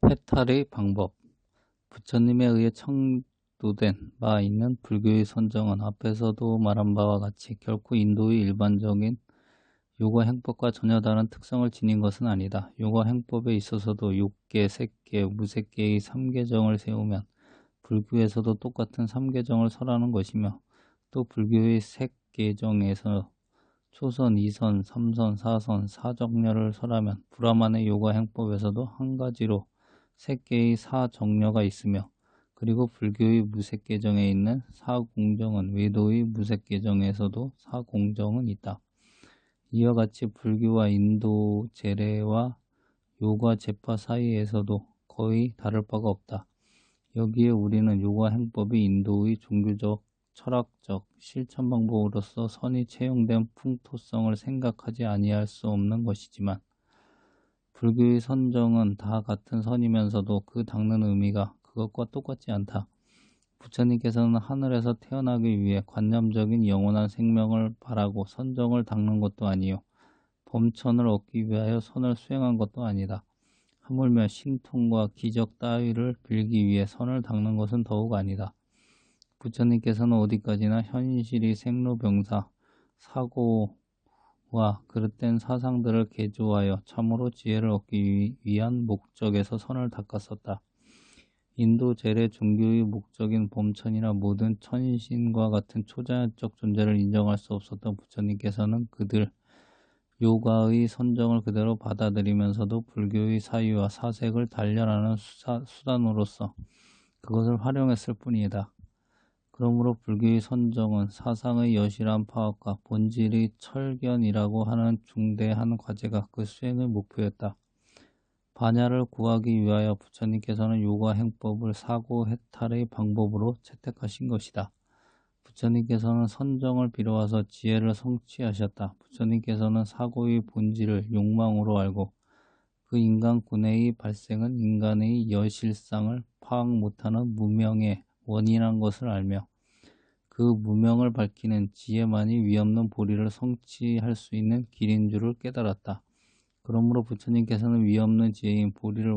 해탈의 방법. 부처님에 의해 청도된 바 있는 불교의 선정은 앞에서도 말한 바와 같이 결코 인도의 일반적인 요가 행법과 전혀 다른 특성을 지닌 것은 아니다. 요가 행법에 있어서도 욕계, 색계, 무색계의 삼계정을 세우면 불교에서도 똑같은 삼계정을 설하는 것이며, 또 불교의 색계정에서 초선, 2선, 3선, 4선, 사정렬을 설하면 브라만의 요가 행법에서도 한 가지로 세 개의 사정렬가 있으며, 그리고 불교의 무색계정에 있는 사공정은 외도의 무색계정에서도 사공정은 있다. 이와 같이 불교와 인도 제례와 요가 제파 사이에서도 거의 다를 바가 없다. 여기에 우리는 요가 행법이 인도의 종교적, 철학적 실천 방법으로서 선이 채용된 풍토성을 생각하지 아니할 수 없는 것이지만, 불교의 선정은 다 같은 선이면서도 그 닦는 의미가 그것과 똑같지 않다. 부처님께서는 하늘에서 태어나기 위해 관념적인 영원한 생명을 바라고 선정을 닦는 것도 아니요, 범천을 얻기 위하여 선을 수행한 것도 아니다. 하물며 신통과 기적 따위를 빌기 위해 선을 닦는 것은 더욱 아니다. 부처님께서는 어디까지나 현실이 생로병사, 사고와 그릇된 사상들을 개조하여 참으로 지혜를 얻기 위한 목적에서 선을 닦았었다. 인도 제례 종교의 목적인 범천이나 모든 천신과 같은 초자연적 존재를 인정할 수 없었던 부처님께서는 그들 요가의 선정을 그대로 받아들이면서도 불교의 사유와 사색을 단련하는 수단으로서 그것을 활용했을 뿐이다. 그러므로 불교의 선정은 사상의 여실한 파악과 본질의 철견이라고 하는 중대한 과제가 그 수행의 목표였다. 반야를 구하기 위하여 부처님께서는 요가 행법을 사고 해탈의 방법으로 채택하신 것이다. 부처님께서는 선정을 빌어와서 지혜를 성취하셨다. 부처님께서는 사고의 본질을 욕망으로 알고 그 인간군의 발생은 인간의 여실상을 파악 못하는 무명의 원인한 것을 알며 그 무명을 밝히는 지혜만이 위없는 보리를 성취할 수 있는 길인 줄을 깨달았다. 그러므로 부처님께서는 위없는 지혜인 보리를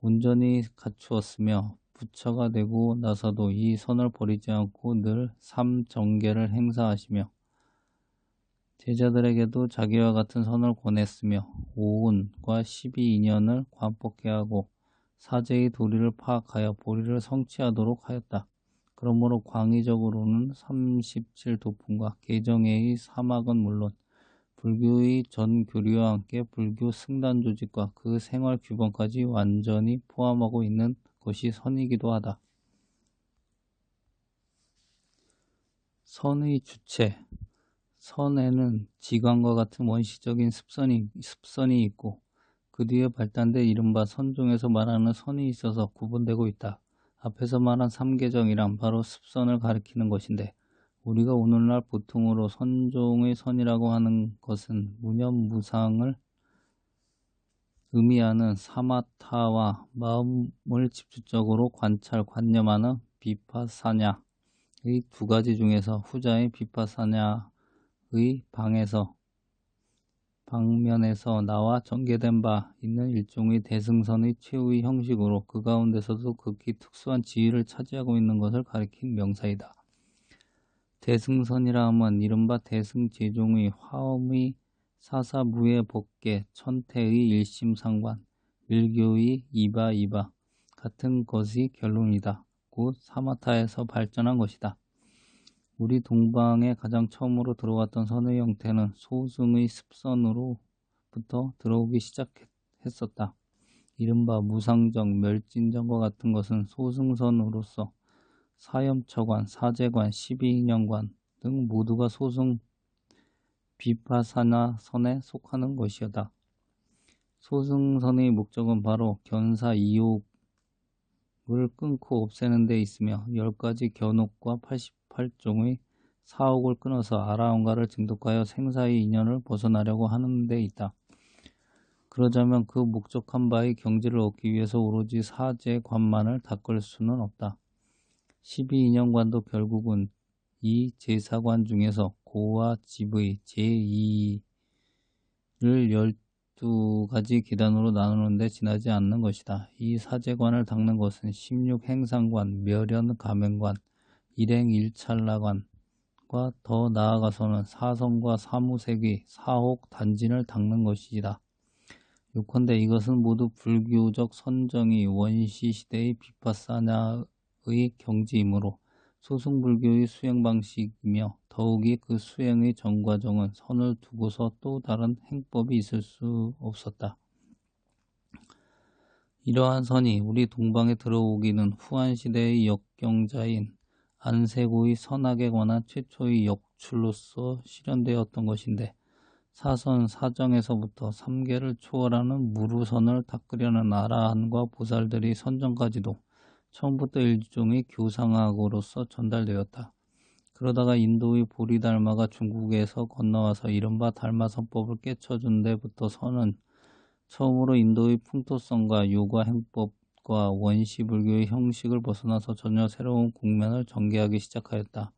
온전히 갖추었으며, 부처가 되고 나서도 이 선을 버리지 않고 늘 삼정계를 행사하시며 제자들에게도 자기와 같은 선을 권했으며, 오운과 12인연을 관법케 하고 사제의 도리를 파악하여 보리를 성취하도록 하였다. 그러므로 광의적으로는 37도품과 개정회의 사막은 물론 불교의 전 교리와 함께 불교 승단 조직과 그 생활 규범까지 완전히 포함하고 있는 것이 선이기도 하다. 선의 주체. 선에는 지광과 같은 원시적인 습선이 있고, 그 뒤에 발단돼 이른바 선종에서 말하는 선이 있어서 구분되고 있다. 앞에서 말한 삼계정이란 바로 습선을 가리키는 것인데, 우리가 오늘날 보통으로 선종의 선이라고 하는 것은 무념무상을 의미하는 사마타와 마음을 집중적으로 관념하는 비파사냐의 두 가지 중에서 후자의 비파사냐의 방면에서 나와 전개된 바 있는 일종의 대승선의 최후의 형식으로 그 가운데서도 극히 특수한 지위를 차지하고 있는 것을 가리킨 명사이다. 대승선이라 함은 이른바 대승제종의 화엄의 사사무예 법계, 천태의 일심상관, 밀교의 이바이바 같은 것의 결론이다. 곧 사마타에서 발전한 것이다. 우리 동방에 가장 처음으로 들어왔던 선의 형태는 소승의 습선으로부터 들어오기 시작했었다. 이른바 무상정, 멸진정과 같은 것은 소승선으로서 사염처관, 사제관, 12인연관 등 모두가 소승 비파사나 선에 속하는 것이다. 소승선의 목적은 바로 견사 이욕을 끊고 없애는 데 있으며 10가지 견옥과 88종의 사옥을 끊어서 아라한가를 증득하여 생사의 인연을 벗어나려고 하는 데 있다. 그러자면 그 목적한 바의 경지를 얻기 위해서 오로지 사제관만을 닦을 수는 없다. 12인연관도 결국은 이 제사관 중에서 고와 집의 제2를 12가지 기단으로 나누는데 지나지 않는 것이다. 이 사제관을 닦는 것은 16행상관, 멸연 가면관, 일행 일찰나관과 더 나아가서는 사성과 사무색의 사옥 단진을 닦는 것이다. 요컨대 이것은 모두 불교적 선정이 원시시대의 비파사냐의 경지이므로 소승불교의 수행 방식이며 더욱이 그 수행의 정과정은 선을 두고서 또 다른 행법이 있을 수 없었다. 이러한 선이 우리 동방에 들어오기는 후한시대의 역경자인 안세고의 선악에 관한 최초의 역출로서 실현되었던 것인데 사선 사정에서부터 3계를 초월하는 무루선을 닦으려는 아라한과 보살들의 선정까지도 처음부터 일종의 교상학으로서 전달되었다. 그러다가 인도의 보리달마가 중국에서 건너와서 이른바 달마선법을 깨쳐준 데부터서는 처음으로 인도의 풍토성과 요가 행법과 원시불교의 형식을 벗어나서 전혀 새로운 국면을 전개하기 시작하였다.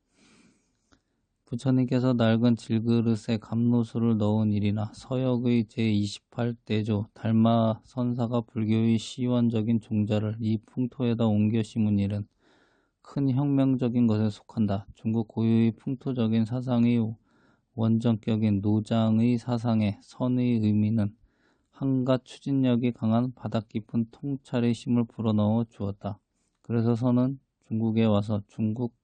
부처님께서 낡은 질그릇에 감로수를 넣은 일이나 서역의 제28대조 달마선사가 불교의 시원적인 종자를 이 풍토에다 옮겨 심은 일은 큰 혁명적인 것에 속한다. 중국 고유의 풍토적인 사상의 원전격인 노장의 사상의 선의 의미는 한갓 추진력이 강한 바닥 깊은 통찰의 힘을 불어넣어 주었다. 그래서 선은 중국에 와서 중국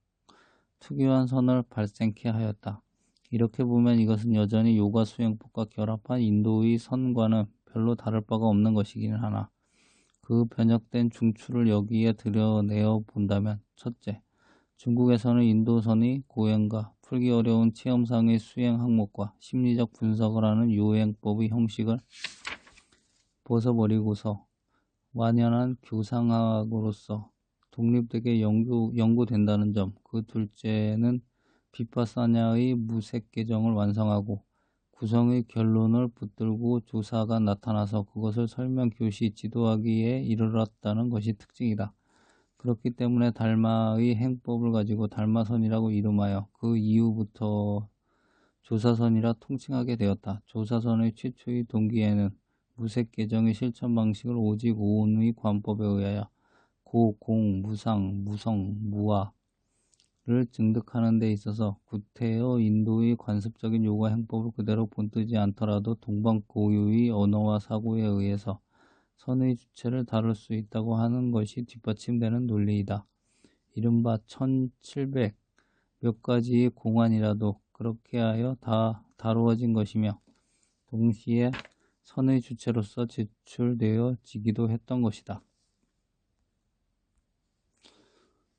특유한 선을 발생케 하였다. 이렇게 보면 이것은 여전히 요가 수행법과 결합한 인도의 선과는 별로 다를 바가 없는 것이긴 하나 그 변혁된 중추를 여기에 드러내어 본다면 첫째, 중국에서는 인도선의 고행과 풀기 어려운 체험상의 수행 항목과 심리적 분석을 하는 요행법의 형식을 벗어버리고서 완연한 교상학으로서 독립되게 연구된다는 점, 그 둘째는 비파사냐의 무색계정을 완성하고 구성의 결론을 붙들고 조사가 나타나서 그것을 설명, 교시, 지도하기에 이르렀다는 것이 특징이다. 그렇기 때문에 달마의 행법을 가지고 달마선이라고 이름하여 그 이후부터 조사선이라 통칭하게 되었다. 조사선의 최초의 동기에는 무색계정의 실천 방식을 오직 오온의 관법에 의하여 고, 공, 무상, 무성, 무아를 증득하는 데 있어서 구태여 인도의 관습적인 요가 행법을 그대로 본뜨지 않더라도 동방 고유의 언어와 사고에 의해서 선의 주체를 다룰 수 있다고 하는 것이 뒷받침되는 논리이다. 이른바 1700 몇 가지의 공안이라도 그렇게 하여 다 다루어진 것이며 동시에 선의 주체로서 제출되어지기도 했던 것이다.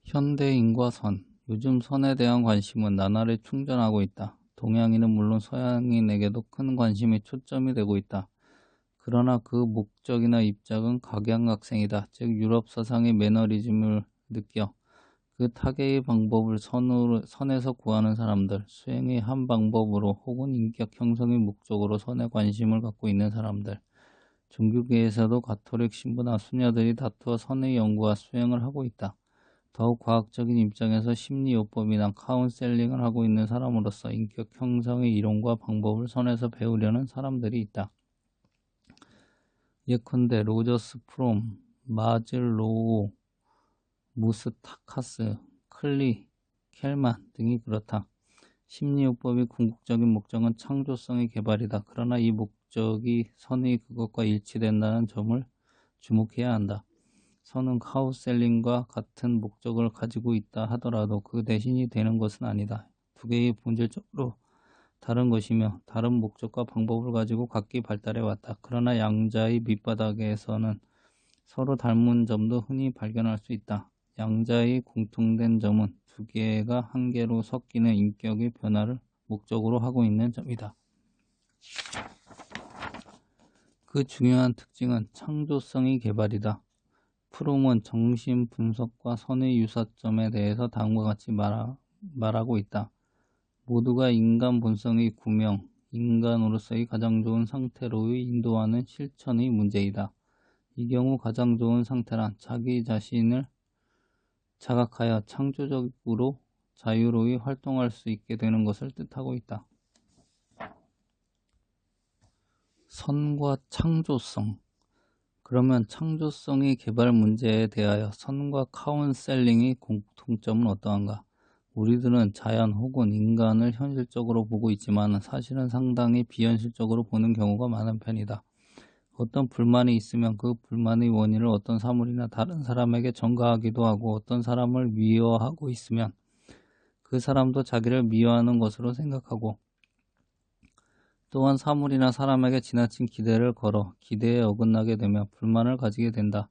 현대인과 선. 요즘 선에 대한 관심은 나날이 충전하고 있다. 동양인은 물론 서양인에게도 큰 관심이 초점이 되고 있다. 그러나 그 목적이나 입장은 각양각색이다. 즉 유럽 사상의 매너리즘을 느껴 그 타개의 방법을 선에서 구하는 사람들, 수행의 한 방법으로 혹은 인격 형성의 목적으로 선에 관심을 갖고 있는 사람들, 종교계에서도 가톨릭 신부나 수녀들이 다투어 선의 연구와 수행을 하고 있다. 더욱 과학적인 입장에서 심리요법이나 카운셀링을 하고 있는 사람으로서 인격 형성의 이론과 방법을 선에서 배우려는 사람들이 있다. 예컨대 로저스 프롬, 마즐로우, 무스타카스, 클리, 켈만 등이 그렇다. 심리요법의 궁극적인 목적은 창조성의 개발이다. 그러나 이 목적이 선의 그것과 일치된다는 점을 주목해야 한다. 선은 카운셀링과 같은 목적을 가지고 있다 하더라도 그 대신이 되는 것은 아니다. 두 개의 본질적으로 다른 것이며 다른 목적과 방법을 가지고 각기 발달해 왔다. 그러나 양자의 밑바닥에서는 서로 닮은 점도 흔히 발견할 수 있다. 양자의 공통된 점은 두 개가 한 개로 섞이는 인격의 변화를 목적으로 하고 있는 점이다. 그 중요한 특징은 창조성의 개발이다. 프롬은 정신 분석과 선의 유사점에 대해서 다음과 같이 말하고 있다. 모두가 인간 본성의 구명, 인간으로서의 가장 좋은 상태로의 인도하는 실천의 문제이다. 이 경우 가장 좋은 상태란 자기 자신을 자각하여 창조적으로 자유로이 활동할 수 있게 되는 것을 뜻하고 있다. 선과 창조성. 그러면 창조성의 개발 문제에 대하여 선과 카운셀링의 공통점은 어떠한가? 우리들은 자연 혹은 인간을 현실적으로 보고 있지만 사실은 상당히 비현실적으로 보는 경우가 많은 편이다. 어떤 불만이 있으면 그 불만의 원인을 어떤 사물이나 다른 사람에게 전가하기도 하고, 어떤 사람을 미워하고 있으면 그 사람도 자기를 미워하는 것으로 생각하고, 또한 사물이나 사람에게 지나친 기대를 걸어 기대에 어긋나게 되면 불만을 가지게 된다.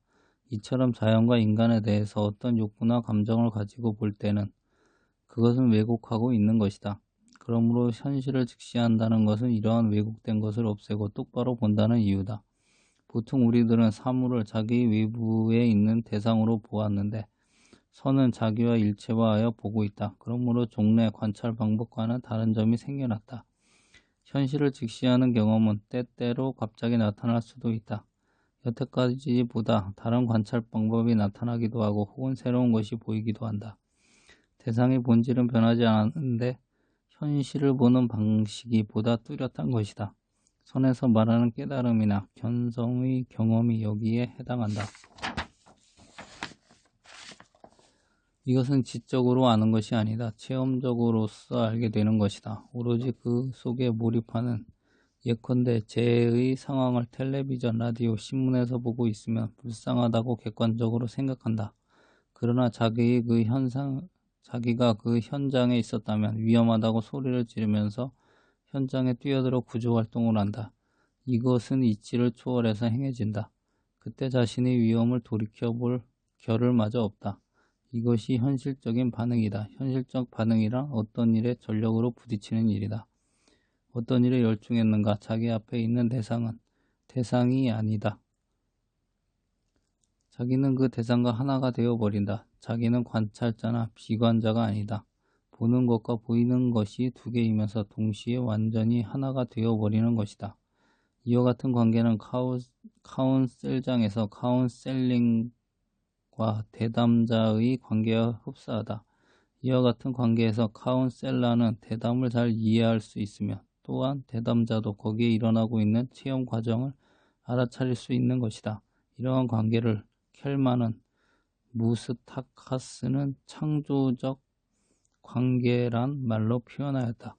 이처럼 자연과 인간에 대해서 어떤 욕구나 감정을 가지고 볼 때는 그것은 왜곡하고 있는 것이다. 그러므로 현실을 직시한다는 것은 이러한 왜곡된 것을 없애고 똑바로 본다는 이유다. 보통 우리들은 사물을 자기 외부에 있는 대상으로 보았는데, 선은 자기와 일체화하여 보고 있다. 그러므로 종래 관찰 방법과는 다른 점이 생겨났다. 현실을 직시하는 경험은 때때로 갑자기 나타날 수도 있다. 여태까지보다 다른 관찰 방법이 나타나기도 하고 혹은 새로운 것이 보이기도 한다. 대상의 본질은 변하지 않았는데 현실을 보는 방식이 보다 뚜렷한 것이다. 선에서 말하는 깨달음이나 견성의 경험이 여기에 해당한다. 이것은 지적으로 아는 것이 아니다. 체험적으로서 알게 되는 것이다. 오로지 그 속에 몰입하는, 예컨대 재의 상황을 텔레비전, 라디오, 신문에서 보고 있으면 불쌍하다고 객관적으로 생각한다. 그러나 자기가 그 현장에 있었다면 위험하다고 소리를 지르면서 현장에 뛰어들어 구조활동을 한다. 이것은 이치를 초월해서 행해진다. 그때 자신의 위험을 돌이켜볼 겨를마저 없다. 이것이 현실적인 반응이다. 현실적 반응이란 어떤 일에 전력으로 부딪히는 일이다. 어떤 일에 열중했는가? 자기 앞에 있는 대상은 대상이 아니다. 자기는 그 대상과 하나가 되어버린다. 자기는 관찰자나 비관자가 아니다. 보는 것과 보이는 것이 두 개이면서 동시에 완전히 하나가 되어버리는 것이다. 이와 같은 관계는 카운셀장에서 카운셀링과 대담자의 관계와 흡사하다. 이와 같은 관계에서 카운셀러는 대담을 잘 이해할 수 있으며 또한 대담자도 거기에 일어나고 있는 체험 과정을 알아차릴 수 있는 것이다. 이러한 관계를 켈만은 무스타카스는 창조적 관계란 말로 표현하였다.